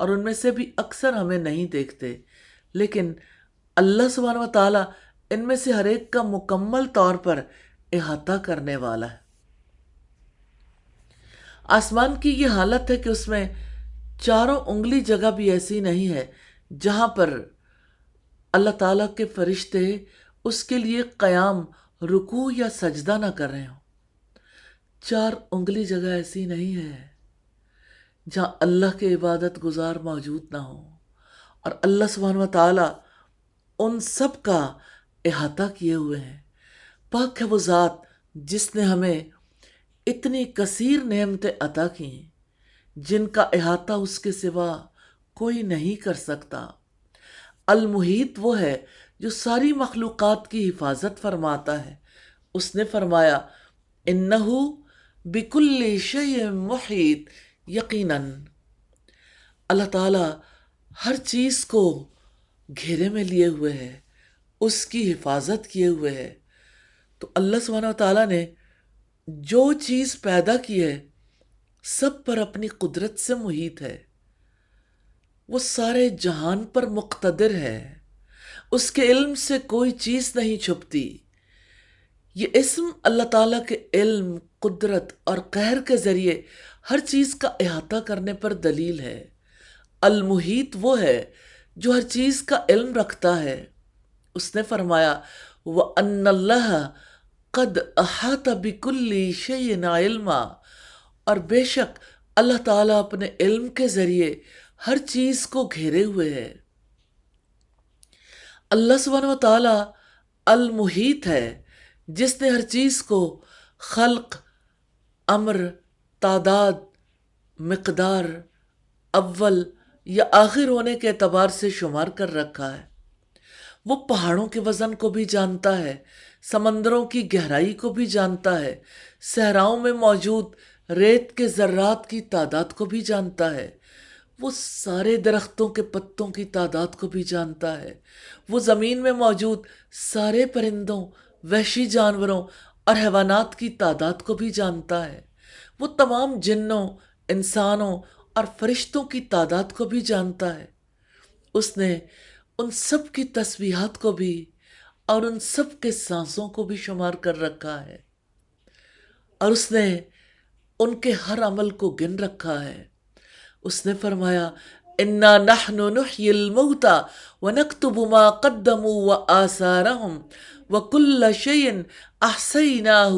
اور ان میں سے بھی اکثر ہمیں نہیں دیکھتے، لیکن اللہ سبحانہ و تعالیٰ ان میں سے ہر ایک کا مکمل طور پر احاطہ کرنے والا ہے۔ آسمان کی یہ حالت ہے کہ اس میں چاروں انگلی جگہ بھی ایسی نہیں ہے جہاں پر اللہ تعالیٰ کے فرشتے اس کے لیے قیام، رکوع یا سجدہ نہ کر رہے ہوں۔ 4 انگلی جگہ ایسی نہیں ہے جہاں اللہ کے عبادت گزار موجود نہ ہو، اور اللہ سبحانہ و تعالیٰ ان سب کا احاطہ کیے ہوئے ہیں۔ پاک ہے وہ ذات جس نے ہمیں اتنی کثیر نعمتیں عطا کی ہیں جن کا احاطہ اس کے سوا کوئی نہیں کر سکتا۔ المحیط وہ ہے جو ساری مخلوقات کی حفاظت فرماتا ہے۔ اس نے فرمایا انہو بکل شیء محیط، یقیناً اللہ تعالیٰ ہر چیز کو گھیرے میں لیے ہوئے ہے، اس کی حفاظت کیے ہوئے ہے۔ تو اللہ سبحانہ و تعالیٰ نے جو چیز پیدا کی ہے سب پر اپنی قدرت سے محیط ہے، وہ سارے جہان پر مقتدر ہے، اس کے علم سے کوئی چیز نہیں چھپتی۔ یہ اسم اللہ تعالیٰ کے علم، قدرت اور قہر کے ذریعے ہر چیز کا احاطہ کرنے پر دلیل ہے۔ المحیط وہ ہے جو ہر چیز کا علم رکھتا ہے۔ اس نے فرمایا وَأَنَّ اللَّهَ قَدْ أَحَاطَ بِكُلِّ شَيْءٍ عِلْمًا، اور بے شک اللہ تعالیٰ اپنے علم کے ذریعے ہر چیز کو گھیرے ہوئے ہے۔ اللہ سبحانہ و تعالیٰ المحیط ہے جس نے ہر چیز کو خلق، امر، تعداد، مقدار، اول یا آخر ہونے کے اعتبار سے شمار کر رکھا ہے۔ وہ پہاڑوں کے وزن کو بھی جانتا ہے، سمندروں کی گہرائی کو بھی جانتا ہے، صحراؤں میں موجود ریت کے ذرات کی تعداد کو بھی جانتا ہے، وہ سارے درختوں کے پتوں کی تعداد کو بھی جانتا ہے، وہ زمین میں موجود سارے پرندوں، وحشی جانوروں اور حیوانات کی تعداد کو بھی جانتا ہے، وہ تمام جنوں، انسانوں اور فرشتوں کی تعداد کو بھی جانتا ہے۔ اس نے ان سب کی تسبیحات کو بھی اور ان سب کے سانسوں کو بھی شمار کر رکھا ہے، اور اس نے ان کے ہر عمل کو گن رکھا ہے۔ اس نے فرمایا انا نحن نحیی الموتى ونکتب ما قدموا وآثارهم وکل شیء احصیناہ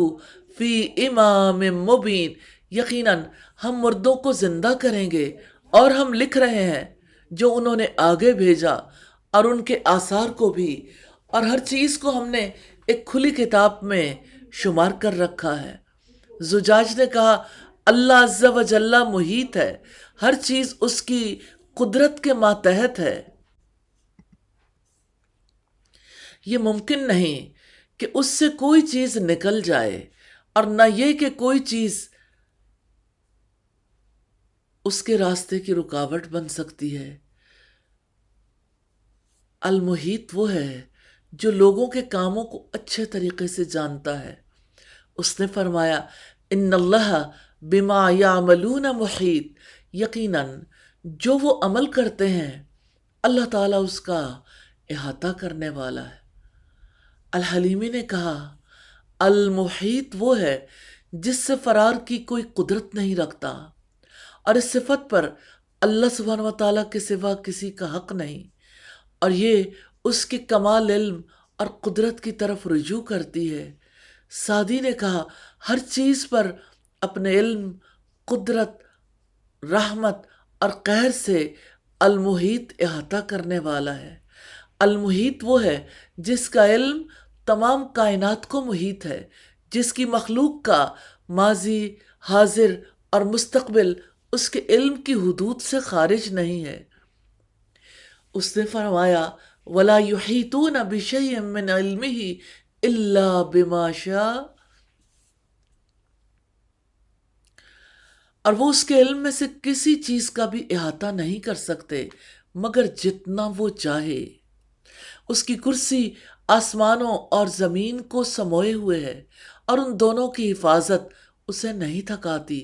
فی امام مبین، یقیناً ہم مردوں کو زندہ کریں گے اور ہم لکھ رہے ہیں جو انہوں نے آگے بھیجا، اور ان کے آثار کو بھی، اور ہر چیز کو ہم نے ایک کھلی کتاب میں شمار کر رکھا ہے۔ زجاج نے کہا اللہ عز و جل محیط ہے، ہر چیز اس کی قدرت کے ماتحت ہے۔ یہ ممکن نہیں کہ اس سے کوئی چیز نکل جائے، اور نہ یہ کہ کوئی چیز اس کے راستے کی رکاوٹ بن سکتی ہے۔ المحیط وہ ہے جو لوگوں کے کاموں کو اچھے طریقے سے جانتا ہے۔ اس نے فرمایا ان اللہ بما یعملون محیط، یقیناً جو وہ عمل کرتے ہیں اللہ تعالیٰ اس کا احاطہ کرنے والا ہے۔ الحلیمی نے کہا المحیط وہ ہے جس سے فرار کی کوئی قدرت نہیں رکھتا، اور اس صفت پر اللہ سبحانہ و تعالیٰ کے سوا کسی کا حق نہیں، اور یہ اس کے کمال علم اور قدرت کی طرف رجوع کرتی ہے۔ سعدی نے کہا ہر چیز پر اپنے علم، قدرت، رحمت اور قہر سے المحیط احاطہ کرنے والا ہے۔ المحیط وہ ہے جس کا علم تمام کائنات کو محیط ہے، جس کی مخلوق کا ماضی، حاضر اور مستقبل اس کے علم کی حدود سے خارج نہیں ہے۔ اس نے فرمایا وَلَا يُحِيطُونَ بِشَيْءٍ مِّنْ عِلْمِهِ إِلَّا بِمَا شَاءَ، اور وہ اس کے علم میں سے کسی چیز کا بھی احاطہ نہیں کر سکتے مگر جتنا وہ چاہے۔ اس کی کرسی آسمانوں اور زمین کو سموئے ہوئے ہے، اور ان دونوں کی حفاظت اسے نہیں تھکاتی،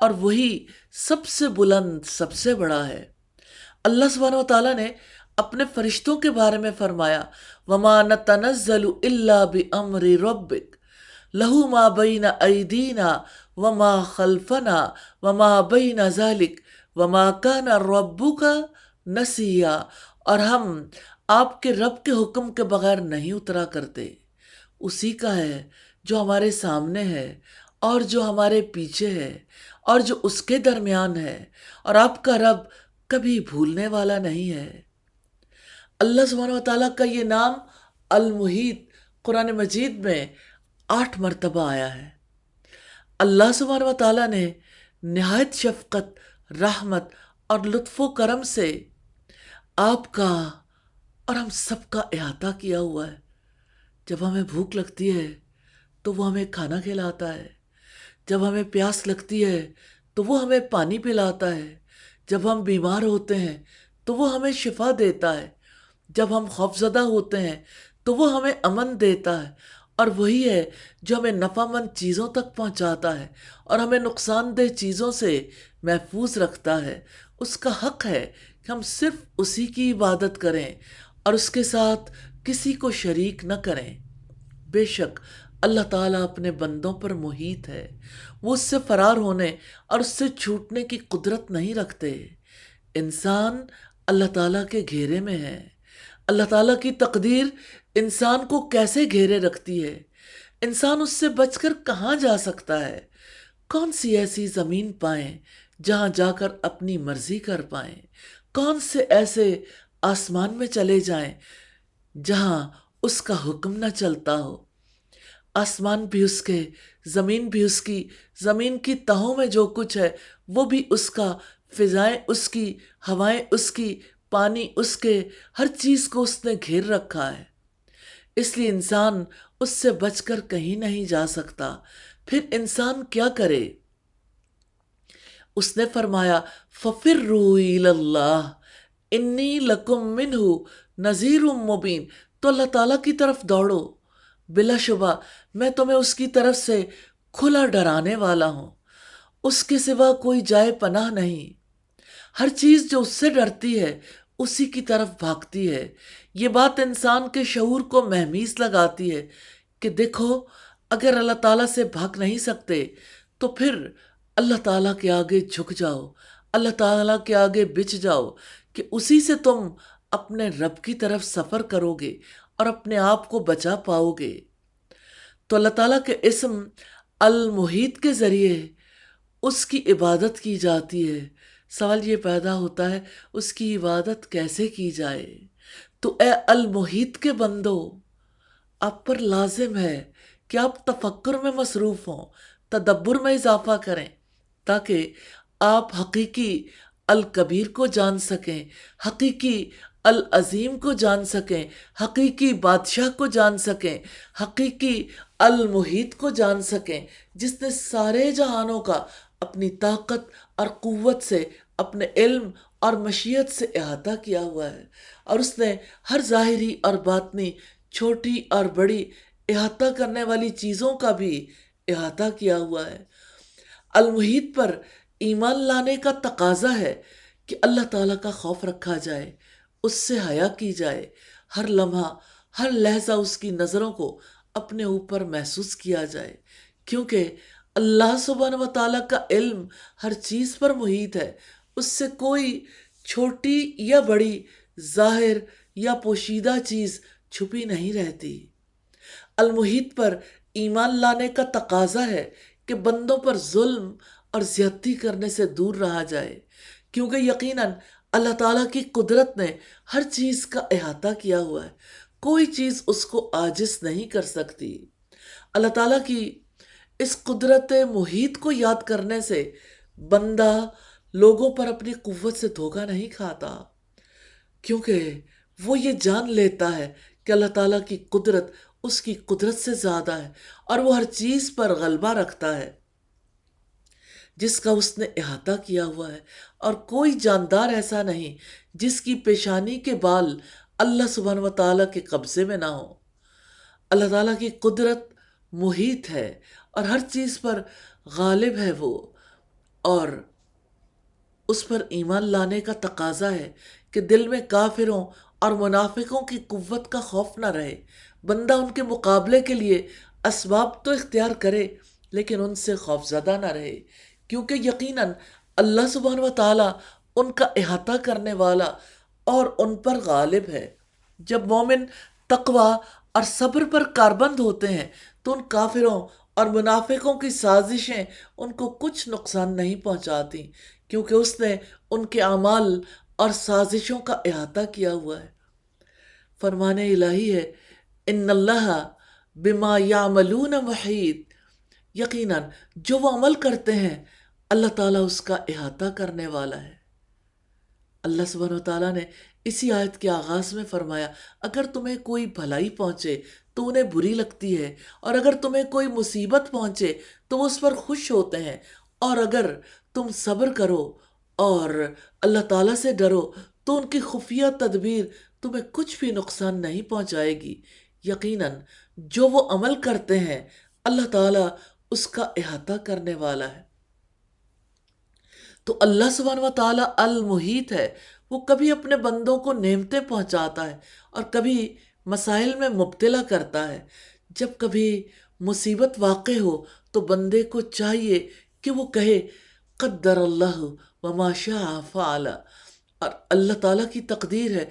اور وہی سب سے بلند، سب سے بڑا ہے۔ اللہ سبحانہ و تعالیٰ نے اپنے فرشتوں کے بارے میں فرمایا وَمَا نَتَنَزَّلُ إِلَّا بِأَمْرِ رَبِّكَ لَهُ مَا بَيْنَ أَيْدِينَا وَمَا خَلْفَنَا وَمَا بَيْنَ ذَلِكَ وَمَا كَانَ رَبُّكَ نَسِيًّا، اور ہم آپ کے رب کے حکم کے بغیر نہیں اترا کرتے، اسی کا ہے جو ہمارے سامنے ہے اور جو ہمارے پیچھے ہے اور جو اس کے درمیان ہے، اور آپ کا رب کبھی بھولنے والا نہیں ہے۔ اللہ سبحانہ و تعالیٰ کا یہ نام المحیط قرآن مجید میں 8 مرتبہ آیا ہے۔ اللہ سبحانہ و تعالیٰ نے نہایت شفقت، رحمت اور لطف و کرم سے آپ کا اور ہم سب کا احاطہ کیا ہوا ہے۔ جب ہمیں بھوک لگتی ہے تو وہ ہمیں کھانا کھلاتا ہے، جب ہمیں پیاس لگتی ہے تو وہ ہمیں پانی پلاتا ہے، جب ہم بیمار ہوتے ہیں تو وہ ہمیں شفا دیتا ہے، جب ہم خوفزدہ ہوتے ہیں تو وہ ہمیں امن دیتا ہے، اور وہی ہے جو ہمیں نفع مند چیزوں تک پہنچاتا ہے اور ہمیں نقصان دہ چیزوں سے محفوظ رکھتا ہے۔ اس کا حق ہے کہ ہم صرف اسی کی عبادت کریں اور اس کے ساتھ کسی کو شریک نہ کریں۔ بے شک اللہ تعالیٰ اپنے بندوں پر محیط ہے، وہ اس سے فرار ہونے اور اس سے چھوٹنے کی قدرت نہیں رکھتے۔ انسان اللہ تعالیٰ کے گھیرے میں ہے۔ اللہ تعالیٰ کی تقدیر انسان کو کیسے گھیرے رکھتی ہے؟ انسان اس سے بچ کر کہاں جا سکتا ہے؟ کون سی ایسی زمین پائیں جہاں جا کر اپنی مرضی کر پائیں؟ کون سے ایسے آسمان میں چلے جائیں جہاں اس کا حکم نہ چلتا ہو؟ آسمان بھی اس کے، زمین بھی اس کی، زمین کی تہوں میں جو کچھ ہے وہ بھی اس کا، فضائیں اس کی، ہوائیں اس کی، پانی اس کے، ہر چیز کو اس نے گھیر رکھا ہے۔ اس لیے انسان اس سے بچ کر کہیں نہیں جا سکتا۔ پھر انسان کیا کرے؟ اس نے فرمایا فَفِرُّوا إِلَى اللَّهِ إِنِّي لَكُمْ مِنْهُ نَذِيرٌ مُبِينٌ، تو اللہ تعالیٰ کی طرف دوڑو، بلا شبہ میں تمہیں اس کی طرف سے کھلا ڈرانے والا ہوں، اس کے سوا کوئی جائے پناہ نہیں۔ ہر چیز جو اس سے ڈرتی ہے اسی کی طرف بھاگتی ہے۔ یہ بات انسان کے شعور کو مہمیز لگاتی ہے کہ دیکھو، اگر اللہ تعالیٰ سے بھاگ نہیں سکتے تو پھر اللہ تعالیٰ کے آگے جھک جاؤ، اللہ تعالیٰ کے آگے بچ جاؤ کہ اسی سے تم اپنے رب کی طرف سفر کرو گے اور اپنے آپ کو بچا پاؤ گے۔ تو اللہ تعالیٰ کے اسم المحیط کے ذریعے اس کی عبادت کی جاتی ہے۔ سوال یہ پیدا ہوتا ہے اس کی عبادت کیسے کی جائے؟ تو اے المحیط کے بندو، آپ پر لازم ہے کہ آپ تفکر میں مصروف ہوں، تدبر میں اضافہ کریں، تاکہ آپ حقیقی الکبیر کو جان سکیں، حقیقی العظیم کو جان سکیں، حقیقی بادشاہ کو جان سکیں، حقیقی المحیط کو جان سکیں، جس نے سارے جہانوں کا اپنی طاقت اور قوت سے، اپنے علم اور مشیت سے احاطہ کیا ہوا ہے، اور اس نے ہر ظاہری اور باطنی، چھوٹی اور بڑی، احاطہ کرنے والی چیزوں کا بھی احاطہ کیا ہوا ہے۔ المحیط پر ایمان لانے کا تقاضا ہے کہ اللہ تعالیٰ کا خوف رکھا جائے، اس سے حیا کی جائے، ہر لمحہ، ہر لحظہ اس کی نظروں کو اپنے اوپر محسوس کیا جائے، کیونکہ اللہ سبحانہ و تعالیٰ کا علم ہر چیز پر محیط ہے۔ اس سے کوئی چھوٹی یا بڑی، ظاہر یا پوشیدہ چیز چھپی نہیں رہتی۔ المحیط پر ایمان لانے کا تقاضا ہے کہ بندوں پر ظلم اور زیادتی کرنے سے دور رہا جائے، کیونکہ یقیناً اللہ تعالیٰ کی قدرت نے ہر چیز کا احاطہ کیا ہوا ہے، کوئی چیز اس کو عاجز نہیں کر سکتی۔ اللہ تعالیٰ کی اس قدرت محیط کو یاد کرنے سے بندہ لوگوں پر اپنی قوت سے دھوکہ نہیں کھاتا، کیونکہ وہ یہ جان لیتا ہے کہ اللہ تعالیٰ کی قدرت اس کی قدرت سے زیادہ ہے، اور وہ ہر چیز پر غلبہ رکھتا ہے جس کا اس نے احاطہ کیا ہوا ہے، اور کوئی جاندار ایسا نہیں جس کی پیشانی کے بال اللہ سبحانہ و تعالیٰ کے قبضے میں نہ ہو۔ اللہ تعالیٰ کی قدرت محیط ہے، اور ہر چیز پر غالب ہے وہ، اور اس پر ایمان لانے کا تقاضا ہے کہ دل میں کافروں اور منافقوں کی قوت کا خوف نہ رہے۔ بندہ ان کے مقابلے کے لیے اسباب تو اختیار کرے لیکن ان سے خوف زدہ نہ رہے، کیونکہ یقیناً اللہ سبحانہ و تعالیٰ ان کا احاطہ کرنے والا اور ان پر غالب ہے۔ جب مومن تقوی اور صبر پر کاربند ہوتے ہیں تو ان کافروں اور منافقوں کی سازشیں ان کو کچھ نقصان نہیں پہنچاتی، کیونکہ اس نے ان کے اعمال اور سازشوں کا احاطہ کیا ہوا ہے۔ فرمان الہی ہے، ان اللہ بما یعملون محیط، یقیناً جو وہ عمل کرتے ہیں اللہ تعالیٰ اس کا احاطہ کرنے والا ہے۔ اللہ سبحانہ وتعالیٰ نے اسی آیت کے آغاز میں فرمایا، اگر تمہیں کوئی بھلائی پہنچے تو انہیں بری لگتی ہے، اور اگر تمہیں کوئی مصیبت پہنچے تو وہ اس پر خوش ہوتے ہیں، اور اگر تم صبر کرو اور اللہ تعالیٰ سے ڈرو تو ان کی خفیہ تدبیر تمہیں کچھ بھی نقصان نہیں پہنچائے گی۔ یقیناً جو وہ عمل کرتے ہیں اللہ تعالیٰ اس کا احاطہ کرنے والا ہے۔ تو اللہ سبحانہ و تعالیٰ المحیط ہے، وہ کبھی اپنے بندوں کو نعمتیں پہنچاتا ہے اور کبھی مسائل میں مبتلا کرتا ہے۔ جب کبھی مصیبت واقع ہو تو بندے کو چاہیے کہ وہ کہے قدر اللہ وما شاء فعل، اور اللہ تعالیٰ کی تقدیر ہے،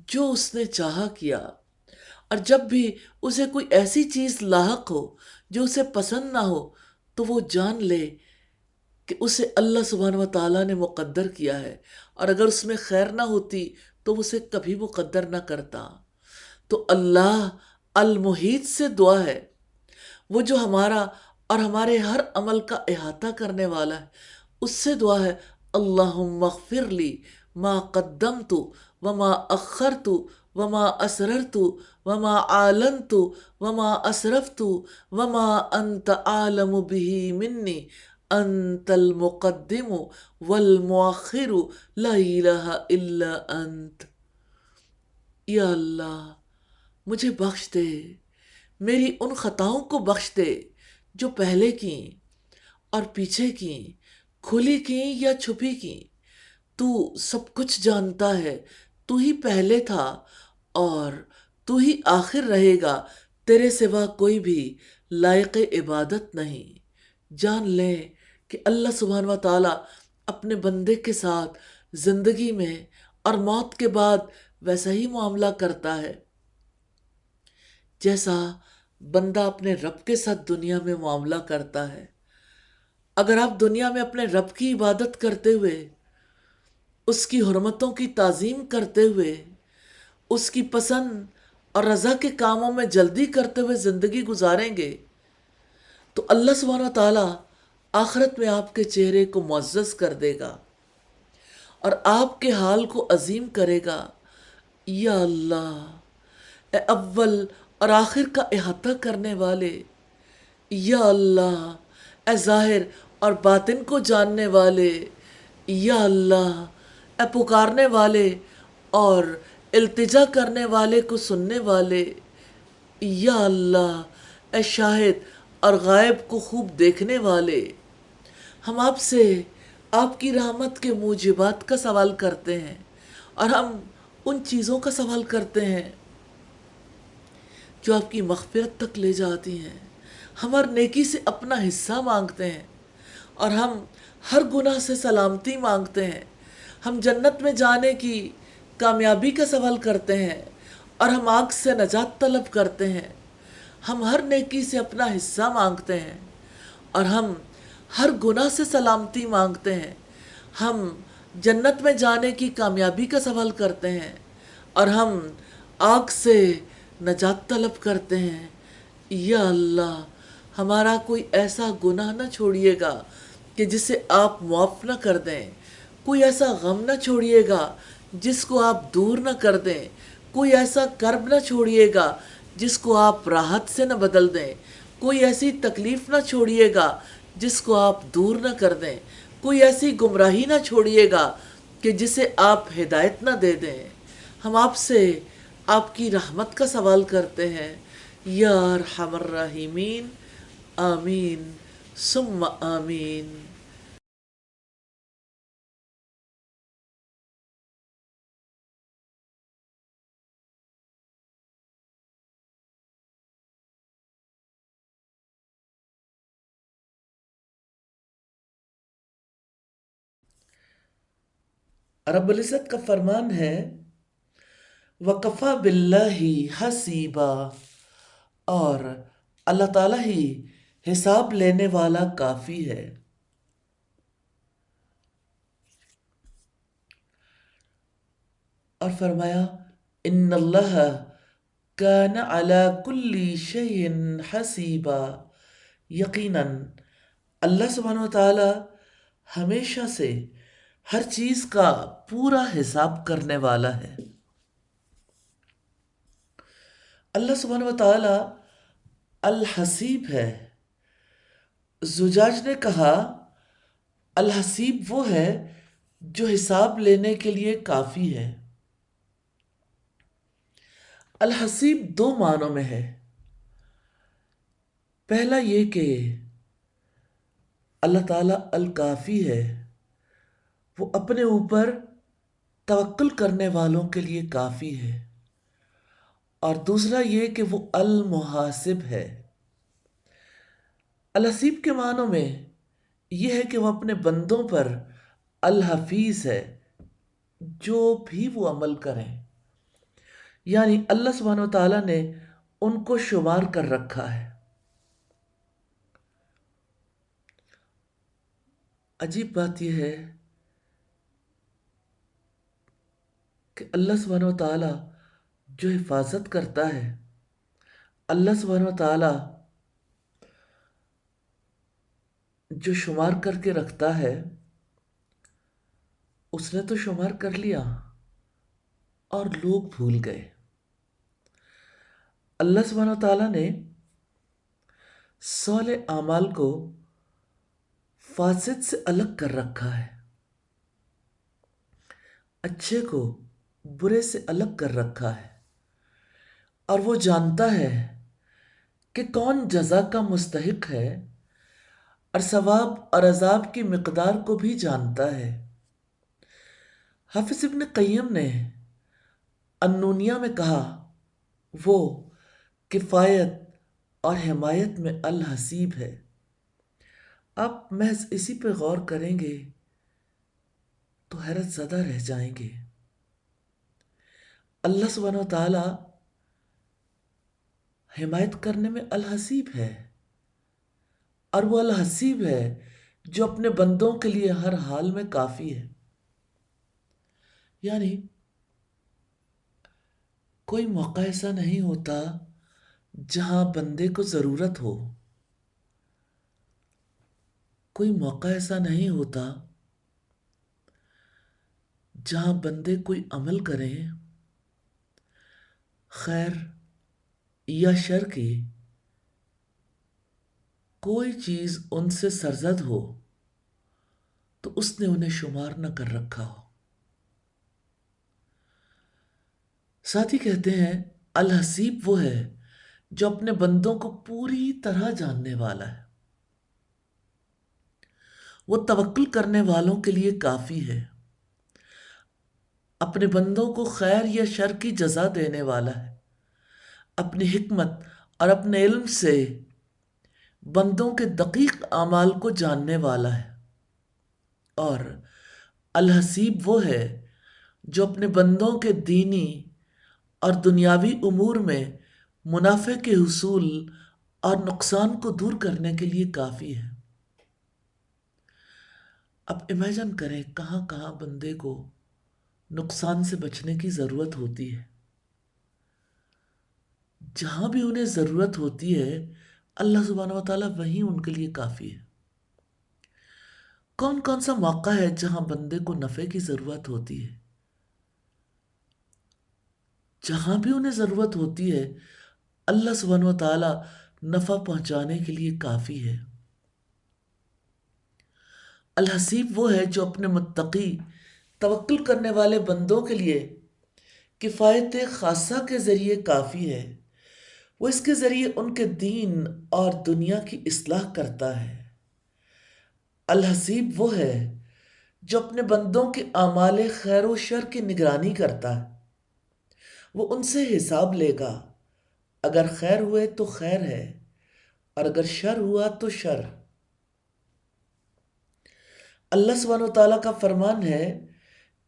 جو اس نے چاہا کیا۔ اور جب بھی اسے کوئی ایسی چیز لاحق ہو جو اسے پسند نہ ہو تو وہ جان لے کہ اسے اللہ سبحانہ و تعالیٰ نے مقدر کیا ہے، اور اگر اس میں خیر نہ ہوتی تو اسے کبھی مقدر نہ کرتا۔ تو اللہ المحیط سے دعا ہے، وہ جو ہمارا اور ہمارے ہر عمل کا احاطہ کرنے والا ہے، اس سے دعا ہے، اللہم اغفر لی ما قدمت وما اخرت وما اسررت وما اعلنت وما اسرفت وما انت عالم به منی انت المقدم والمؤخر لا الہ الا انت۔ یا اللہ مجھے بخش دے، میری ان خطاؤں کو بخش دے جو پہلے کی اور پیچھے کی، کھلی کی یا چھپی کی۔ تو سب کچھ جانتا ہے، تو ہی پہلے تھا اور تو ہی آخر رہے گا، تیرے سوا کوئی بھی لائق عبادت نہیں۔ جان لیں کہ اللہ سبحانہ و تعالیٰ اپنے بندے کے ساتھ زندگی میں اور موت کے بعد ویسا ہی معاملہ کرتا ہے جیسا بندہ اپنے رب کے ساتھ دنیا میں معاملہ کرتا ہے۔ اگر آپ دنیا میں اپنے رب کی عبادت کرتے ہوئے، اس کی حرمتوں کی تعظیم کرتے ہوئے، اس کی پسند اور رضا کے کاموں میں جلدی کرتے ہوئے زندگی گزاریں گے تو اللہ سبحانہ و تعالیٰ آخرت میں آپ کے چہرے کو معزز کر دے گا اور آپ کے حال کو عظیم کرے گا۔ یا اللہ، اے اول اور آخر کا احاطہ کرنے والے، یا اللہ، اے ظاہر اور باطن کو جاننے والے، یا اللہ، اے پکارنے والے اور التجا کرنے والے کو سننے والے، یا اللہ، اے شاہد اور غائب کو خوب دیکھنے والے۔ ہم آپ سے آپ کی رحمت کے موجبات کا سوال کرتے ہیں، اور ہم ان چیزوں کا سوال کرتے ہیں جو آپ کی مغفرت تک لے جاتی ہیں۔ ہم ہر نیکی سے اپنا حصہ مانگتے ہیں، اور ہم ہر گناہ سے سلامتی مانگتے ہیں۔ ہم جنت میں جانے کی کامیابی کا سوال کرتے ہیں، اور ہم آگ سے نجات طلب کرتے ہیں۔ ہم ہر نیکی سے اپنا حصہ مانگتے ہیں، اور ہم ہر گناہ سے سلامتی مانگتے ہیں۔ ہم جنت میں جانے کی کامیابی کا سوال کرتے ہیں، اور ہم آگ سے نجات طلب کرتے ہیں۔ یا اللہ، ہمارا کوئی ایسا گناہ نہ چھوڑیے گا کہ جسے آپ معاف نہ کر دیں، کوئی ایسا غم نہ چھوڑیے گا جس کو آپ دور نہ کر دیں، کوئی ایسا کرب نہ چھوڑیے گا جس کو آپ راحت سے نہ بدل دیں، کوئی ایسی تکلیف نہ چھوڑیے گا جس کو آپ دور نہ کر دیں، کوئی ایسی گمراہی نہ چھوڑیے گا کہ جسے آپ ہدایت نہ دے دیں۔ ہم آپ سے آپ کی رحمت کا سوال کرتے ہیں، یا ارحم الراحمین، آمین ثم آمین۔ رب العزت کا فرمان ہے وَقَفَى بِاللَّهِ حَسِيبًا، اور اللہ تعالیٰ ہی حساب لینے والا کافی ہے۔ اور فرمایا ان اللہ کان علی کل شیء حسیبا، یقیناً اللہ سبحانہ و تعالی ہمیشہ سے ہر چیز کا پورا حساب کرنے والا ہے۔ اللہ سبحانہ و تعالی الحسیب ہے۔ زجاج نے کہا الحسیب وہ ہے جو حساب لینے کے لیے کافی ہے۔ الحسیب دو معنوں میں ہے۔ پہلا یہ کہ اللہ تعالیٰ الکافی ہے، وہ اپنے اوپر توکل کرنے والوں کے لیے کافی ہے، اور دوسرا یہ کہ وہ المحاسب ہے۔ الحسیب کے معنوں میں یہ ہے کہ وہ اپنے بندوں پر الحفیظ ہے، جو بھی وہ عمل کریں، یعنی اللہ سبحانہ و تعالیٰ نے ان کو شمار کر رکھا ہے۔ عجیب بات یہ ہے کہ اللہ سبحانہ و تعالیٰ جو حفاظت کرتا ہے، اللہ سبحانہ و تعالیٰ جو شمار کر کے رکھتا ہے، اس نے تو شمار کر لیا اور لوگ بھول گئے۔ اللہ سبحانہ و تعالیٰ نے صالح اعمال کو فاسد سے الگ کر رکھا ہے، اچھے کو برے سے الگ کر رکھا ہے، اور وہ جانتا ہے کہ کون جزا کا مستحق ہے، اور ثواب اور عذاب کی مقدار کو بھی جانتا ہے۔ حافظ ابن قیم نے النونیہ میں کہا وہ کفایت اور حمایت میں الحسیب ہے۔ آپ محض اسی پہ غور کریں گے تو حیرت زدہ رہ جائیں گے۔ اللہ سبحانہ و تعالی حمایت کرنے میں الحسیب ہے، اور وہ الحسیب ہے جو اپنے بندوں کے لیے ہر حال میں کافی ہے۔ یعنی کوئی موقع ایسا نہیں ہوتا جہاں بندے کو ضرورت ہو، کوئی موقع ایسا نہیں ہوتا جہاں بندے کوئی عمل کریں، خیر یا شر کی کوئی چیز ان سے سرزد ہو تو اس نے انہیں شمار نہ کر رکھا ہو۔ ساتھ ہی کہتے ہیں الحسیب وہ ہے جو اپنے بندوں کو پوری طرح جاننے والا ہے، وہ توکل کرنے والوں کے لیے کافی ہے، اپنے بندوں کو خیر یا شر کی جزا دینے والا ہے، اپنی حکمت اور اپنے علم سے بندوں کے دقیق اعمال کو جاننے والا ہے۔ اور الحسیب وہ ہے جو اپنے بندوں کے دینی اور دنیاوی امور میں منافع کے حصول اور نقصان کو دور کرنے کے لیے کافی ہے۔ اب امیجن کریں کہاں کہاں بندے کو نقصان سے بچنے کی ضرورت ہوتی ہے۔ جہاں بھی انہیں ضرورت ہوتی ہے اللہ سبحانہ و تعالیٰ وہیں ان کے لیے کافی ہے۔ کون کون سا موقع ہے جہاں بندے کو نفع کی ضرورت ہوتی ہے؟ جہاں بھی انہیں ضرورت ہوتی ہے اللہ سبحانہ و تعالیٰ نفع پہنچانے کے لیے کافی ہے۔ الحسیب وہ ہے جو اپنے متقی توکل کرنے والے بندوں کے لیے کفایت خاصہ کے ذریعے کافی ہے، وہ اس کے ذریعے ان کے دین اور دنیا کی اصلاح کرتا ہے۔ الحسیب وہ ہے جو اپنے بندوں کے اعمال خیر و شر کی نگرانی کرتا ہے، وہ ان سے حساب لے گا، اگر خیر ہوئے تو خیر ہے اور اگر شر ہوا تو شر۔ اللہ سبحانہ و تعالیٰ کا فرمان ہے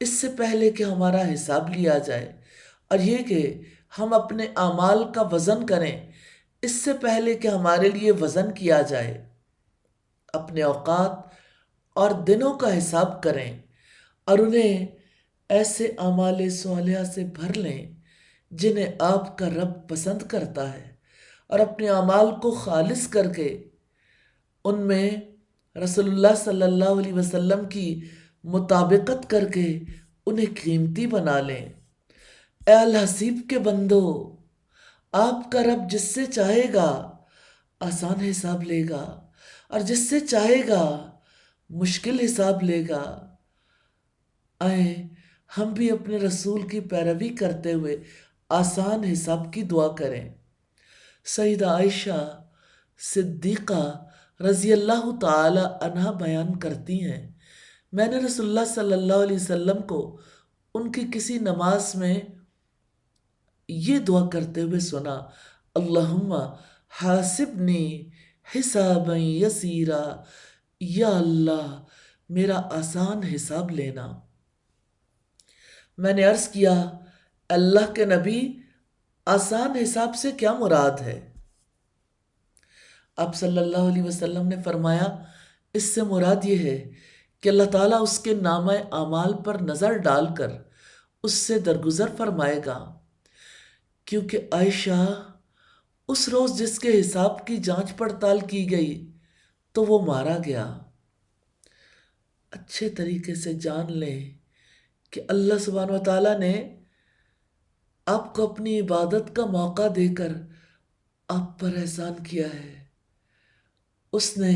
اس سے پہلے کہ ہمارا حساب لیا جائے، اور یہ کہ ہم اپنے اعمال کا وزن کریں اس سے پہلے کہ ہمارے لیے وزن کیا جائے، اپنے اوقات اور دنوں کا حساب کریں اور انہیں ایسے اعمال صالحہ سے بھر لیں جنہیں آپ کا رب پسند کرتا ہے، اور اپنے اعمال کو خالص کر کے ان میں رسول اللہ صلی اللہ علیہ وسلم کی مطابقت کر کے انہیں قیمتی بنا لیں۔ اے الحسیب کے بندو، آپ کا رب جس سے چاہے گا آسان حساب لے گا، اور جس سے چاہے گا مشکل حساب لے گا۔ آئیں ہم بھی اپنے رسول کی پیروی کرتے ہوئے آسان حساب کی دعا کریں۔ سیدہ عائشہ صدیقہ رضی اللہ تعالی عنہا بیان کرتی ہیں، میں نے رسول اللہ صلی اللہ علیہ وسلم کو ان کی کسی نماز میں یہ دعا کرتے ہوئے سنا، اللہم حاسبنی حسابا یسیرا، یا اللہ میرا آسان حساب لینا۔ میں نے عرض کیا، اللہ کے نبی آسان حساب سے کیا مراد ہے؟ آپ صلی اللہ علیہ وسلم نے فرمایا، اس سے مراد یہ ہے کہ اللہ تعالیٰ اس کے نامہ اعمال پر نظر ڈال کر اس سے درگزر فرمائے گا، کیونکہ عائشہ اس روز جس کے حساب کی جانچ پڑتال کی گئی تو وہ مارا گیا۔ اچھے طریقے سے جان لیں کہ اللہ سبحانہ و تعالیٰ نے آپ کو اپنی عبادت کا موقع دے کر آپ پر احسان کیا ہے۔ اس نے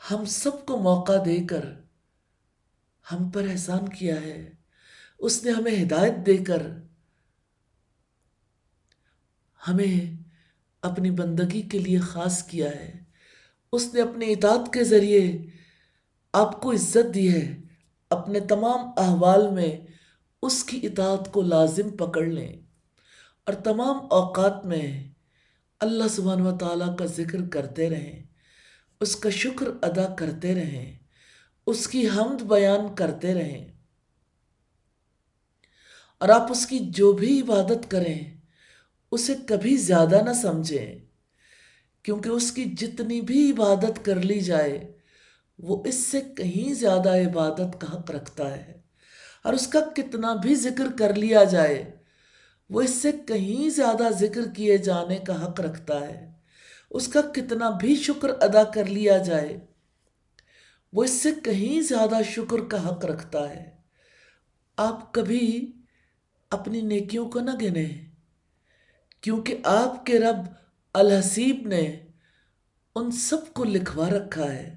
ہم سب کو موقع دے کر ہم پر احسان کیا ہے۔ اس نے ہمیں ہدایت دے کر ہمیں اپنی بندگی کے لیے خاص کیا ہے۔ اس نے اپنی اطاعت کے ذریعے آپ کو عزت دی ہے۔ اپنے تمام احوال میں اس کی اطاعت کو لازم پکڑ لیں، اور تمام اوقات میں اللہ سبحانہ و تعالیٰ کا ذکر کرتے رہیں، اس کا شکر ادا کرتے رہیں، اس کی حمد بیان کرتے رہیں، اور آپ اس کی جو بھی عبادت کریں اسے کبھی زیادہ نہ سمجھیں، کیونکہ اس کی جتنی بھی عبادت کر لی جائے وہ اس سے کہیں زیادہ عبادت کا حق رکھتا ہے، اور اس کا کتنا بھی ذکر کر لیا جائے وہ اس سے کہیں زیادہ ذکر کیے جانے کا حق رکھتا ہے۔ اس کا کتنا بھی شکر ادا کر لیا جائے وہ اس سے کہیں زیادہ شکر کا حق رکھتا ہے۔ آپ کبھی اپنی نیکیوں کو نہ گنیں، کیونکہ آپ کے رب الحسیب نے ان سب کو لکھوا رکھا ہے،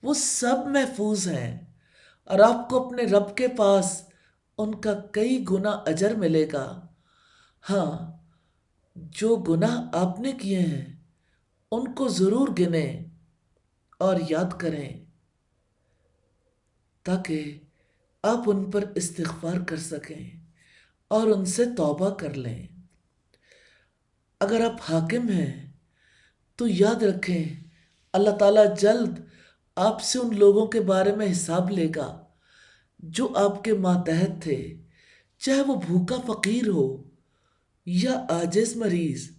وہ سب محفوظ ہیں، اور آپ کو اپنے رب کے پاس ان کا کئی گنا اجر ملے گا۔ ہاں، جو گناہ آپ نے کیے ہیں ان کو ضرور گنیں اور یاد کریں، تاکہ آپ ان پر استغفار کر سکیں اور ان سے توبہ کر لیں۔ اگر آپ حاکم ہیں تو یاد رکھیں، اللہ تعالیٰ جلد آپ سے ان لوگوں کے بارے میں حساب لے گا جو آپ کے ماتحت تھے، چاہے وہ بھوکا فقیر ہو، یا عاجز مریض،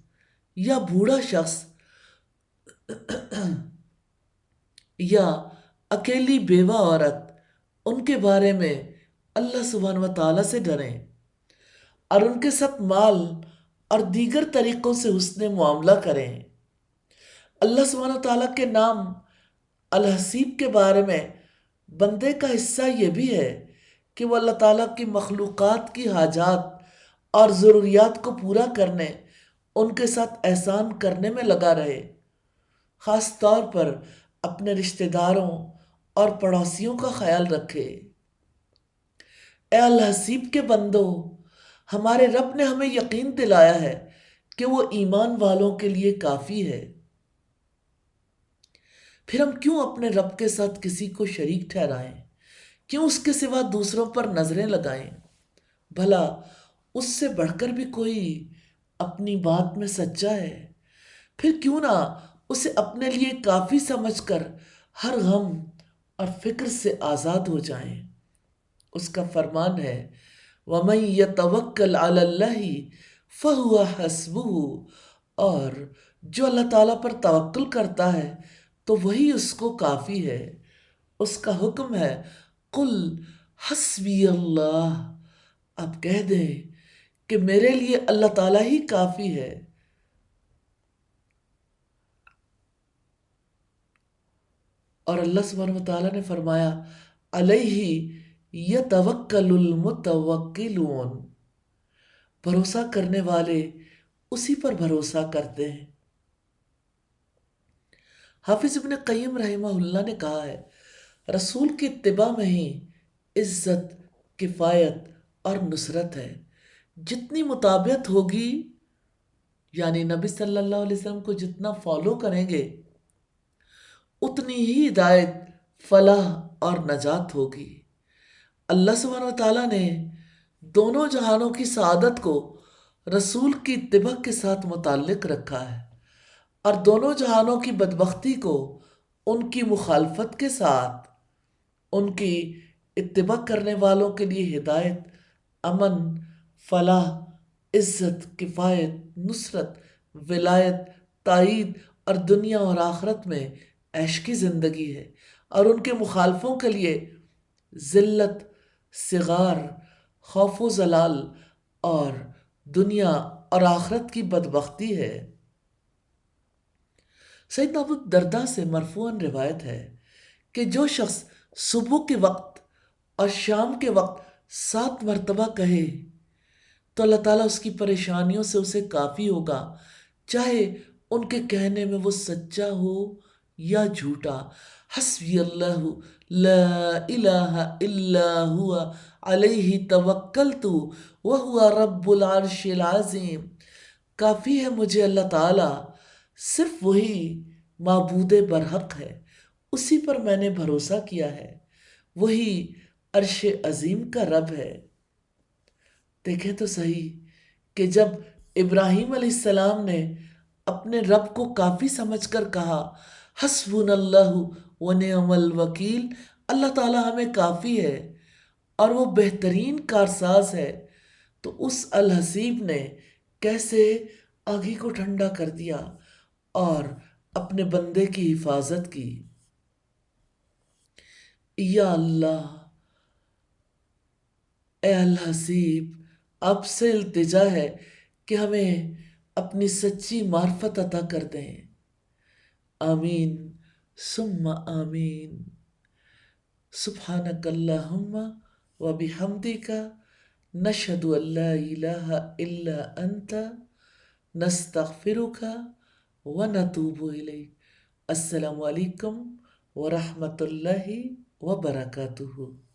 یا بوڑھا شخص، یا اکیلی بیوہ عورت۔ ان کے بارے میں اللہ سبحانہ و تعالیٰ سے ڈریں اور ان کے ساتھ مال اور دیگر طریقوں سے حسن معاملہ کریں۔ اللہ سبحانہ و تعالیٰ کے نام الحسیب کے بارے میں بندے کا حصہ یہ بھی ہے کہ وہ اللہ تعالیٰ کی مخلوقات کی حاجات اور ضروریات کو پورا کرنے، ان کے ساتھ احسان کرنے میں لگا رہے، خاص طور پر اپنے رشتہ داروں اور پڑوسیوں کا خیال رکھے۔ اے الحسیب کے بندو، ہمارے رب نے ہمیں یقین دلایا ہے کہ وہ ایمان والوں کے لیے کافی ہے، پھر ہم کیوں اپنے رب کے ساتھ کسی کو شریک ٹھہرائیں؟ کیوں اس کے سوا دوسروں پر نظریں لگائیں؟ بھلا اس سے بڑھ کر بھی کوئی اپنی بات میں سچا ہے؟ پھر کیوں نہ اسے اپنے لیے کافی سمجھ کر ہر غم اور فکر سے آزاد ہو جائیں۔ اس کا فرمان ہے وَمَن يَتَوَكَّلْ عَلَى اللَّهِ فَهُوَ حَسْبُهُ، اور جو اللہ تعالیٰ پر توکل کرتا ہے تو وہی اس کو کافی ہے۔ اس کا حکم ہے قُلْ حَسْبِيَ اللَّهُ، آپ کہہ دیں کہ میرے لیے اللہ تعالیٰ ہی کافی ہے۔ اور اللہ سبحانہ وتعالیٰ نے فرمایا علیہ یتوکل المتوکلون، بھروسہ کرنے والے اسی پر بھروسہ کرتے ہیں۔ حافظ ابن قیم رحمہ اللہ نے کہا ہے رسول کی اتباع میں ہی عزت، کفایت اور نصرت ہے۔ جتنی مطابقت ہوگی، یعنی نبی صلی اللہ علیہ وسلم کو جتنا فالو کریں گے اتنی ہی ہدایت، فلاح اور نجات ہوگی۔ اللہ سبحانہ وتعالیٰ نے دونوں جہانوں کی سعادت کو رسول کی اتباع کے ساتھ متعلق رکھا ہے، اور دونوں جہانوں کی بدبختی کو ان کی مخالفت کے ساتھ ان کی اتباع کرنے والوں کے لیے ہدایت، امن، فلاح، عزت، کفایت، نصرت، ولایت، تائید اور دنیا اور آخرت میں عیش کی زندگی ہے، اور ان کے مخالفوں کے لیے ذلت، صغار، خوف و ضلال اور دنیا اور آخرت کی بدبختی ہے۔ سیدنا ابو الدرداء سے مرفوعاً روایت ہے کہ جو شخص صبح کے وقت اور شام کے وقت 7 مرتبہ کہے تو اللہ تعالیٰ اس کی پریشانیوں سے اسے کافی ہوگا، چاہے ان کے کہنے میں وہ سچا ہو یا جھوٹا۔ حسبی اللہ لا الہ الا ہوا علیہ توکلت وہو رب العرش العظیم، کافی ہے مجھے اللہ تعالیٰ، صرف وہی معبود برحق ہے، اسی پر میں نے بھروسہ کیا ہے، وہی عرش عظیم کا رب ہے۔ دیکھیں تو صحیح کہ جب ابراہیم علیہ السلام نے اپنے رب کو کافی سمجھ کر کہا حسبنا اللہ ونعم الوکیل، اللہ تعالیٰ ہمیں کافی ہے اور وہ بہترین کارساز ہے، تو اس الحسیب نے کیسے آگے کو ٹھنڈا کر دیا اور اپنے بندے کی حفاظت کی۔ یا اللہ، اے الحسیب، آپ سے التجا ہے کہ ہمیں اپنی سچی معرفت عطا کر دیں۔ آمین ثم آمین۔ سبحانک اللہم و بحمدک نشہد ان لا الہ الا انت نستغفرک و نتوب الیک۔ السلام علیکم ورحمۃ اللہ وبرکاتہ۔